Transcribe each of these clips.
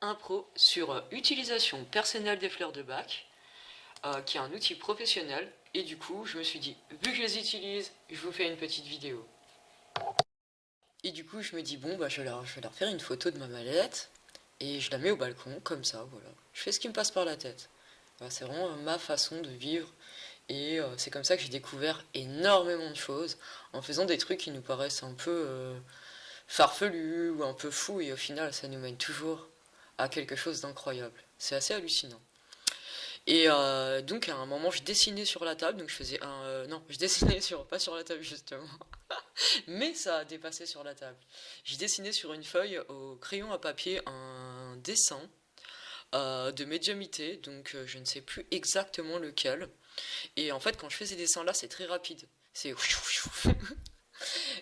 impro sur utilisation personnelle des fleurs de bac, qui est un outil professionnel. Et du coup, je me suis dit, vu que je les utilise, je vous fais une petite vidéo. Et du coup, je me dis, bon, bah, je vais leur faire une photo de ma mallette et je la mets au balcon, comme ça, voilà. Je fais ce qui me passe par la tête. Voilà, c'est vraiment ma façon de vivre. Et c'est comme ça que j'ai découvert énormément de choses en faisant des trucs qui nous paraissent un peu farfelus ou un peu fous. Et au final, ça nous mène toujours à quelque chose d'incroyable. C'est assez hallucinant. Et donc à un moment, je dessinais sur la table, donc je faisais un... non, je dessinais sur... pas sur la table justement, mais ça a dépassé sur la table. J'ai dessiné sur une feuille au crayon à papier un dessin de médiumité, donc je ne sais plus exactement lequel. Et en fait, quand je fais ces dessins-là, c'est très rapide. C'est...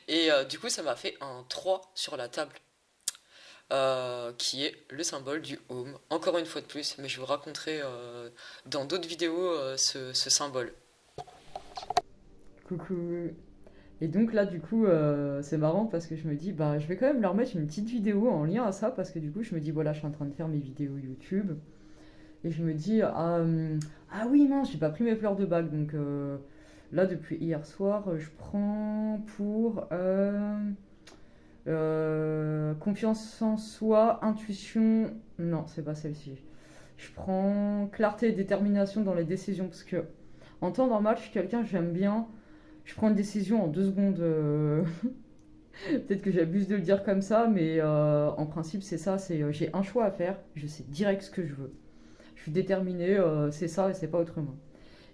Et du coup, ça m'a fait un 3 sur la table. Qui est le symbole du home. Encore une fois de plus, mais je vous raconterai dans d'autres vidéos ce symbole. Coucou. Et donc là, du coup, c'est marrant parce que je me dis, bah, je vais quand même leur mettre une petite vidéo en lien à ça parce que du coup, je me dis, voilà, je suis en train de faire mes vidéos YouTube et je me dis, ah oui, mince, j'ai pas pris mes fleurs de bac. Donc là, depuis hier soir, je prends pour confiance en soi, intuition. Non, c'est pas celle-ci. Je prends clarté et détermination dans les décisions parce que en temps normal, je suis quelqu'un, j'aime bien. Je prends une décision en 2 secondes. Peut-être que j'abuse de le dire comme ça, mais en principe, c'est ça. C'est j'ai un choix à faire. Je sais direct ce que je veux. Je suis déterminée. C'est ça et c'est pas autrement.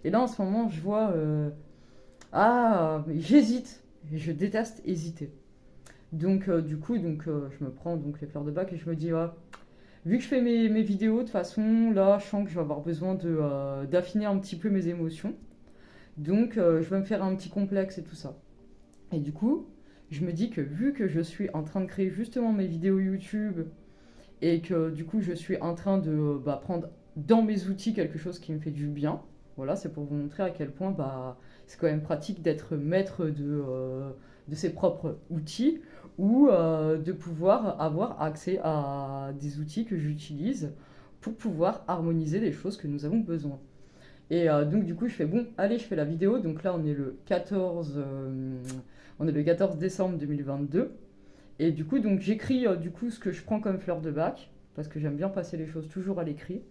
Et là, en ce moment, je vois. J'hésite. Je déteste hésiter. Donc, du coup, je me prends donc les fleurs de bac et je me dis, ah, vu que je fais mes vidéos, de toute façon, là, je sens que je vais avoir besoin d'affiner un petit peu mes émotions. Donc, je vais me faire un petit complexe et tout ça. Et du coup, je me dis que vu que je suis en train de créer justement mes vidéos YouTube et que du coup, je suis en train de prendre dans mes outils quelque chose qui me fait du bien, voilà, c'est pour vous montrer à quel point c'est quand même pratique d'être maître de ses propres outils ou de pouvoir avoir accès à des outils que j'utilise pour pouvoir harmoniser les choses que nous avons besoin. Et donc du coup je fais bon, allez je fais la vidéo, donc là on est le 14 décembre 2022. Et du coup donc j'écris du coup ce que je prends comme fleur de bac, parce que j'aime bien passer les choses toujours à l'écrit.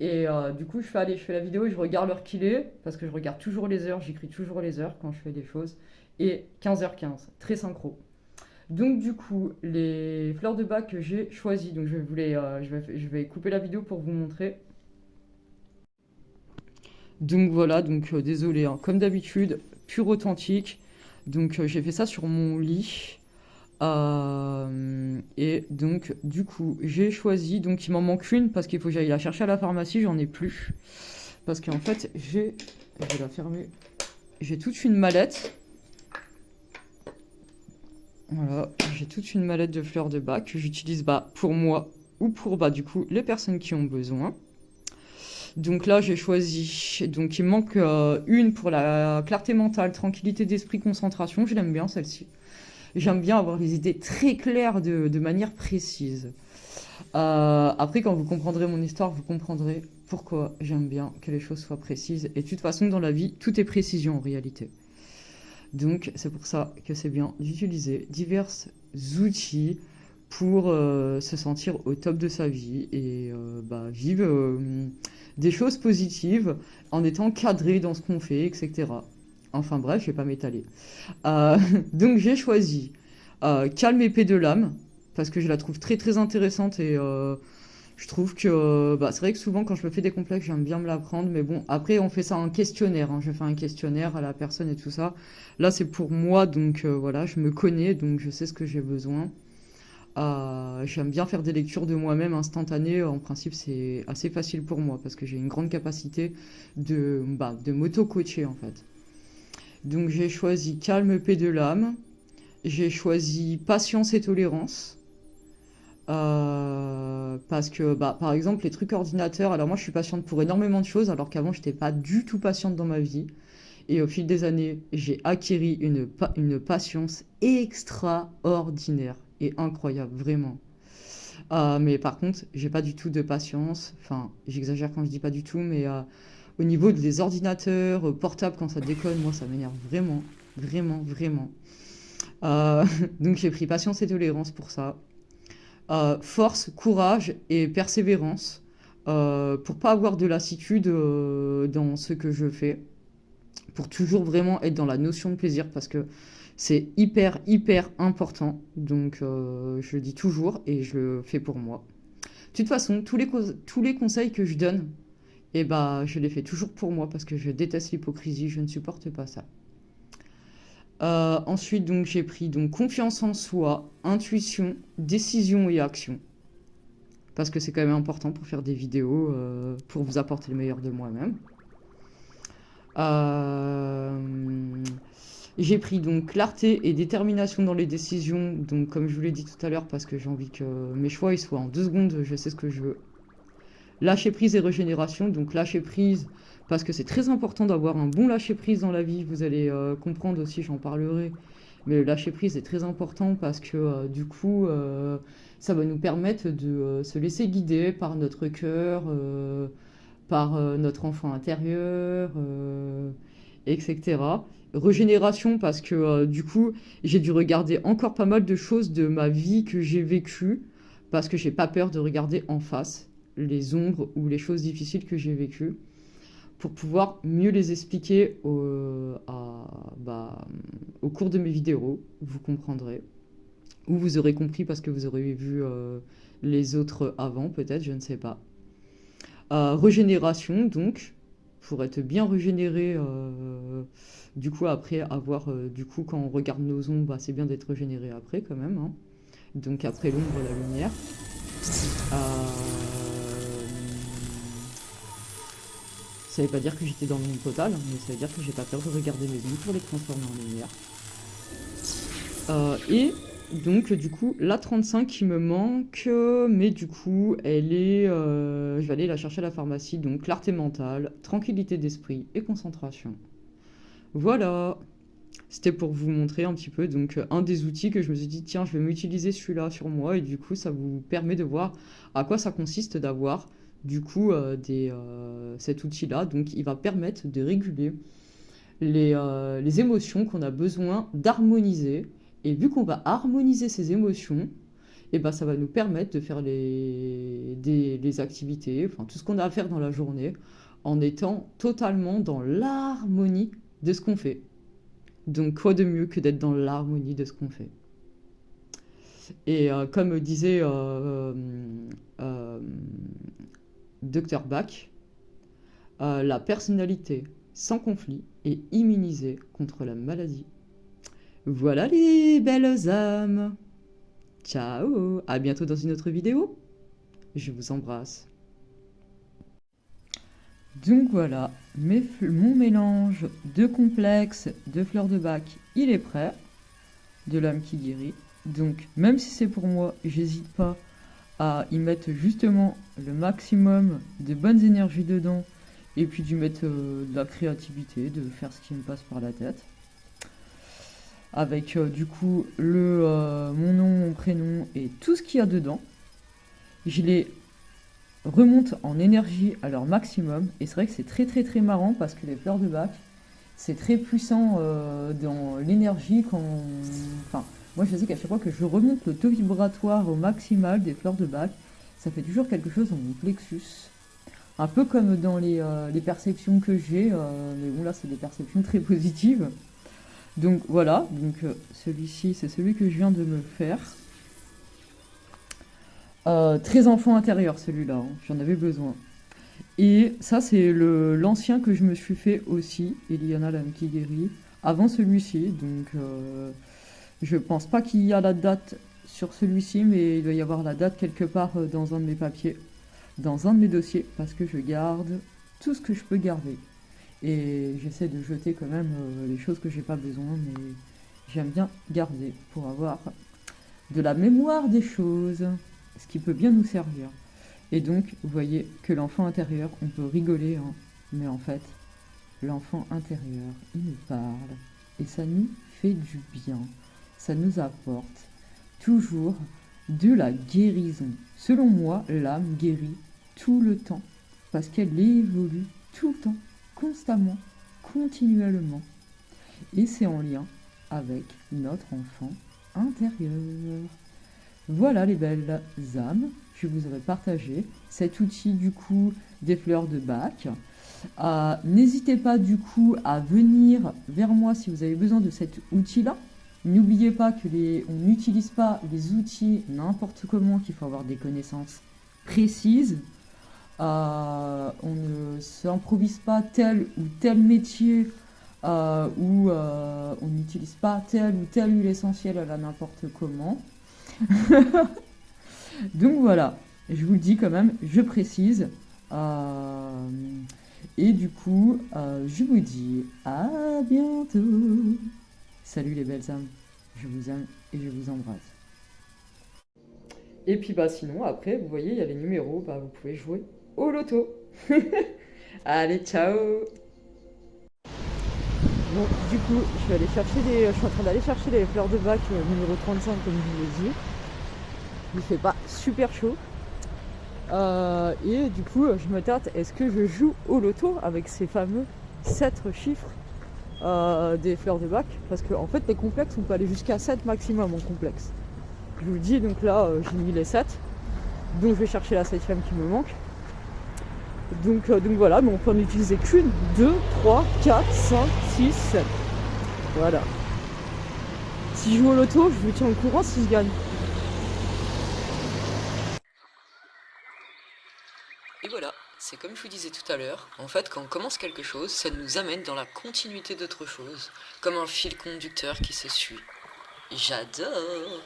Et du coup je fais la vidéo et je regarde l'heure qu'il est, parce que je regarde toujours les heures, j'écris toujours les heures quand je fais des choses. Et 15h15, très synchro. Donc du coup, les fleurs de bac que j'ai choisies, donc je vais couper la vidéo pour vous montrer. Donc voilà, donc désolé, hein, comme d'habitude, pur authentique. Donc j'ai fait ça sur mon lit. Et donc du coup, j'ai choisi, donc il m'en manque une parce qu'il faut que j'aille la chercher à la pharmacie, j'en ai plus. Parce qu'en fait, je vais la fermer, j'ai toute une mallette. Voilà, j'ai toute une mallette de fleurs de bac que j'utilise pour moi ou pour du coup les personnes qui ont besoin. Donc là, j'ai choisi. Donc il me manque une pour la clarté mentale, tranquillité d'esprit, concentration. Je l'aime bien celle-ci. J'aime bien avoir les idées très claires de manière précise. Après, quand vous comprendrez mon histoire, vous comprendrez pourquoi j'aime bien que les choses soient précises. Et de toute façon, dans la vie, tout est précision en réalité. Donc c'est pour ça que c'est bien d'utiliser divers outils pour se sentir au top de sa vie et vivre des choses positives en étant cadré dans ce qu'on fait, etc. Enfin bref, je vais pas m'étaler. Euh, donc j'ai choisi Calme épée de l'âme parce que je la trouve très très intéressante et je trouve que c'est vrai que souvent quand je me fais des complexes, j'aime bien me la prendre, mais bon, après on fait ça en questionnaire, hein. Je fais un questionnaire à la personne et tout ça. Là c'est pour moi, donc voilà, je me connais, donc je sais ce que j'ai besoin. J'aime bien faire des lectures de moi-même instantanées. En principe, c'est assez facile pour moi parce que j'ai une grande capacité de m'auto-coacher en fait. Donc j'ai choisi Calme, paix de l'âme. J'ai choisi Patience et tolérance. Parce que, par exemple, les trucs ordinateurs, alors moi je suis patiente pour énormément de choses, alors qu'avant j'étais pas du tout patiente dans ma vie. Et au fil des années, j'ai acquis une patience extraordinaire et incroyable, vraiment. Mais par contre, j'ai pas du tout de patience. Enfin, j'exagère quand je dis pas du tout, mais au niveau des ordinateurs portables, quand ça déconne, moi, ça m'énerve vraiment, vraiment, vraiment. Euh, donc j'ai pris patience et tolérance pour ça. Force, courage et persévérance pour pas avoir de lassitude dans ce que je fais, pour toujours vraiment être dans la notion de plaisir parce que c'est hyper hyper important. Donc je le dis toujours et je le fais pour moi. De toute façon, tous les conseils que je donne, eh ben, je les fais toujours pour moi parce que je déteste l'hypocrisie, je ne supporte pas ça. Ensuite, donc, j'ai pris donc, confiance en soi, intuition, décision et action. Parce que c'est quand même important pour faire des vidéos, pour vous apporter le meilleur de moi-même. Euh, j'ai pris donc clarté et détermination dans les décisions. Donc, comme je vous l'ai dit tout à l'heure, parce que j'ai envie que mes choix ils soient en 2 secondes, je sais ce que je veux. Lâcher prise et régénération. Donc, lâcher prise, parce que c'est très important d'avoir un bon lâcher prise dans la vie. Vous allez comprendre aussi, j'en parlerai. Mais le lâcher prise est très important parce que du coup, ça va nous permettre de se laisser guider par notre cœur, par notre enfant intérieur, etc. Régénération parce que du coup, j'ai dû regarder encore pas mal de choses de ma vie que j'ai vécues parce que j'ai pas peur de regarder en face les ombres ou les choses difficiles que j'ai vécues pour pouvoir mieux les expliquer au cours de mes vidéos. Vous comprendrez. Ou vous aurez compris parce que vous aurez vu les autres avant, peut-être, je ne sais pas. Régénération, donc, pour être bien régénéré, du coup, après avoir, du coup, quand on regarde nos ombres, bah, c'est bien d'être régénéré après, quand même. Hein. Donc, après l'ombre, la lumière. Euh, Ça veut pas dire que j'étais dans le monde total, mais ça veut dire que j'ai pas peur de regarder mes ombres pour les transformer en lumière. Et donc, du coup, la 35 qui me manque, mais du coup, elle est. Je vais aller la chercher à la pharmacie. Donc, clarté mentale, tranquillité d'esprit et concentration. Voilà. C'était pour vous montrer un petit peu donc un des outils que je me suis dit tiens je vais m'utiliser celui-là sur moi et du coup ça vous permet de voir à quoi ça consiste d'avoir du coup cet outil-là donc il va permettre de réguler les émotions qu'on a besoin d'harmoniser et vu qu'on va harmoniser ces émotions et ben ça va nous permettre de faire les activités enfin tout ce qu'on a à faire dans la journée en étant totalement dans l'harmonie de ce qu'on fait. Donc quoi de mieux que d'être dans l'harmonie de ce qu'on fait. Et comme disait euh, Dr Bach, la personnalité sans conflit est immunisée contre la maladie. Voilà les belles âmes. Ciao, à bientôt dans une autre vidéo. Je vous embrasse. Donc voilà, mon mélange de complexe de fleurs de bac, il est prêt. De l'âme qui guérit. Donc même si c'est pour moi, j'hésite pas à y mettre justement le maximum de bonnes énergies dedans et puis d'y mettre de la créativité, de faire ce qui me passe par la tête. Avec du coup mon nom, mon prénom et tout ce qu'il y a dedans. Je les remonte en énergie à leur maximum et c'est vrai que c'est très très très marrant parce que les fleurs de bac c'est très puissant dans l'énergie quand enfin moi je sais qu'à chaque fois que je remonte le taux vibratoire au maximal des fleurs de bac ça fait toujours quelque chose dans mon plexus un peu comme dans les perceptions que j'ai mais bon là c'est des perceptions très positives donc voilà donc celui-ci c'est celui que je viens de me faire très enfant intérieur celui-là hein, j'en avais besoin. Et ça, c'est l'ancien que je me suis fait aussi, Eliana l'âme qui guérit, avant celui-ci. Donc, je pense pas qu'il y a la date sur celui-ci, mais il doit y avoir la date quelque part dans un de mes papiers, dans un de mes dossiers, parce que je garde tout ce que je peux garder. Et j'essaie de jeter quand même les choses que j'ai pas besoin, mais j'aime bien garder pour avoir de la mémoire des choses, ce qui peut bien nous servir. Et donc, vous voyez que l'enfant intérieur, on peut rigoler, hein, mais en fait, l'enfant intérieur, il nous parle, et ça nous fait du bien. Ça nous apporte toujours de la guérison. Selon moi, l'âme guérit tout le temps, parce qu'elle évolue tout le temps, constamment, continuellement. Et c'est en lien avec notre enfant intérieur. Voilà les belles âmes, je vous aurais partagé cet outil du coup des fleurs de Bach. N'hésitez pas du coup à venir vers moi si vous avez besoin de cet outil-là. N'oubliez pas que on n'utilise pas les outils n'importe comment, qu'il faut avoir des connaissances précises. On ne s'improvise pas tel ou tel métier ou on n'utilise pas telle ou telle huile essentielle à la n'importe comment. Donc voilà, je vous le dis quand même, je précise. Et du coup, je vous dis à bientôt. Salut les belles âmes, je vous aime et je vous embrasse. Et puis bah sinon, après, vous voyez, il y a les numéros, bah vous pouvez jouer au loto. Allez, ciao. Bon, du coup, je suis en train d'aller chercher les fleurs de Bach numéro 35 comme je vous l'ai dit. Il fait pas super chaud. Et du coup, je me tâte, est-ce que je joue au loto avec ces fameux 7 chiffres des fleurs de Bach? Parce qu'en fait, les complexes, on peut aller jusqu'à 7 maximum en complexe. Je vous le dis, donc là, j'ai mis les 7. Donc, je vais chercher la 7ème qui me manque. Donc voilà, mais on peut en utiliser qu'une, 2, 3, 4, 5, 6, 7. Voilà. Si je joue au loto, je vous tiens au courant si je gagne. Et voilà, c'est comme je vous disais tout à l'heure, en fait quand on commence quelque chose, ça nous amène dans la continuité d'autre chose, comme un fil conducteur qui se suit. J'adore!